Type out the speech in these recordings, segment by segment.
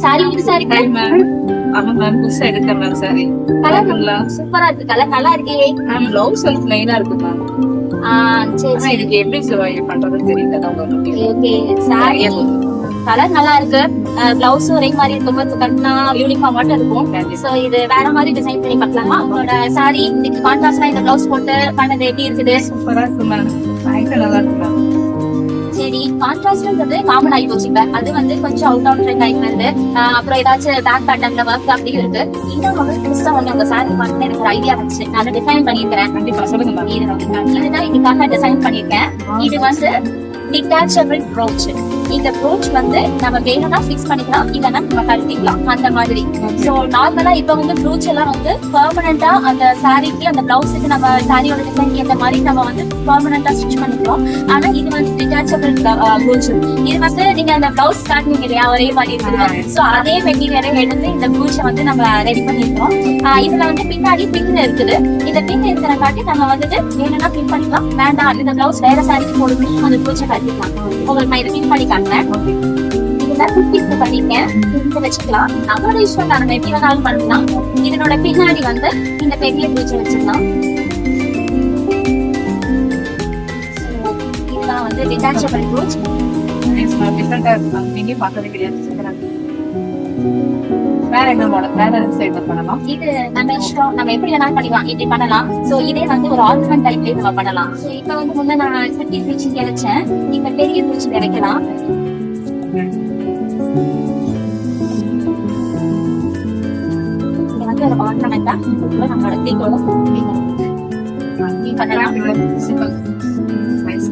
Sorry புதுசா இருக்கு. ஆமா மேம், புதுசா எடுத்தேன் மேம் சாரி. கலர் சூப்பரா இருக்கு. கலர் நல்லா இருக்கே. மேம் பிளவுஸ் வந்து பிளைனா இருக்கு மேம். சரி ஆனா சரி. இதுக்கு எப்படி பண்றதுன்னு தெரியல தான் உங்களுக்கு. ஓகே சாரி கலர் நல்லா இருக்கு. பிளவுஸ் ஒரே மாதிரி இருக்கும்போது கட்டினா யூனிஃபார்ம் மட்டும் இருக்கும். சோ இது வேற மாதிரி டிசைன் பண்ணி பார்க்கலாமா? உங்களோட சாரி இதுக்கு கான்ட்ராஸ்டா இந்த பிளவுஸ் போட்டு பண்ணது எப்படி இருக்குது? சூப்பரா இருக்கு மேம். சாய்க்கு நல்லா இருக்கு மேம். சரி, கான்ட்ராஸ்ட்ன்றது காமன் ஆகி போச்சு. இப்ப அது வந்து கொஞ்சம் அவுட் ஆஃப் ட்ரெண்ட் ஆகி வருது. அப்புறம் ஏதாச்சும் பேக் பேட்டர்ன்ல ஒர்க் அப்படி இருக்கு. இன்னும் வந்து புதுசா வந்து உங்க சாரி பார்த்து எனக்கு ஒரு ஐடியா வந்துச்சு. நான் அதை டிசைன் பண்ணிருக்கேன். கண்டிப்பா சொல்லுங்க மேம். இதுதான் இதுக்காக டிசைன் பண்ணிருக்கேன். இது வந்து டிட்டாச்சபிள் ப்ரோச். இந்த ப்ரோச் வந்து நம்ம வேணும்னா ஃபிக்ஸ் பண்ணிக்கலாம், இல்லைன்னா நம்ம கழட்டிக்கலாம் அந்த மாதிரி. சோ நார்மலா இப்ப வந்து ப்ரோச் எல்லாம் வந்து பெர்மனண்டா அந்த சாரிக்கு அந்த பிளவுஸுக்கு நம்ம சாரியோட டிசைன் ஏற்ற மாதிரி நம்ம வந்து பெர்மனண்டா ஸ்டிச் பண்ணிக்கிறோம். ஆனா இது வந்து டிட்டாச்சபிள் ப்ரோச். இது வந்து நீங்க அந்த பிளவுஸ் காட்டுனீங்க இல்லையா, ஒரே மாதிரி இருக்குது. சோ அதே மெட்டீரியலை எடுத்து இந்த ப்ரோச்சை வந்து நம்ம ரெடி பண்ணிருக்கோம். இதுல வந்து பின்னாடி பின் இருக்குது. இந்த பின் இருக்கிற காட்டி நம்ம வந்துட்டு வேணும்னா பின் பண்ணிக்கலாம், வேண்டாம் இந்த பிளவுஸ் வேற சாரிக்கு போடும்போது அந்த ப்ரோச்சை கட்டிக்கலாம். உங்களுக்கு நான் இதை பின் பண்ணி காட்டுறேன். இதெல்லாம் குட்டிஸ் பண்ணிருக்கேன். இங்க வச்சுக்கலாம். நம்மளோட இஷ்டம் நம்ம எப்படி வேணாலும் பண்ணலாம். இதனோட பின்னாடி வந்து இந்த பெரிய ப்ரோச்சை வச்சுக்கலாம். இதுதான் வந்து டிட்டாச்சபிள் ப்ரோச். டிஃபரெண்டா இருக்கு மேம். நீங்க பார்த்தது கிடையாது. வேற என்ன மாடல், வேற சைடு பண்ணலாம்? இது நம்ம இஷ்டம், நம்ம எப்படி வேணாலும் பண்ணிக்கலாம், இப்படி பண்ணலாம். சோ இதே வந்து ஒரு ஆர்னமெண்ட் டைப்லயே நம்ம பண்ணலாம். சோ இப்ப வந்து முன்ன நான் குட்டி பூச்சி கிடைச்சேன், இப்ப பெரிய பூச்சி கிடைக்கலாம். இது வந்து ஒரு ஆர்னமெண்டா நம்மளோட தீக்கோட பண்ணலாம்.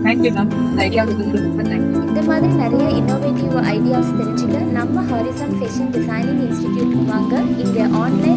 Thank you ma'am. ஐடியா கொடுத்ததுக்கு இந்த மாதிரி நிறைய இன்னோவேட்டிவ் ஐடியாஸ் தெரிஞ்சுக்க நம்ம ஹாரிசான் ஃபேஷன் டிசைனிங் இன்ஸ்டிடியூட் வாங்க. இங்கே ஆன்லைன்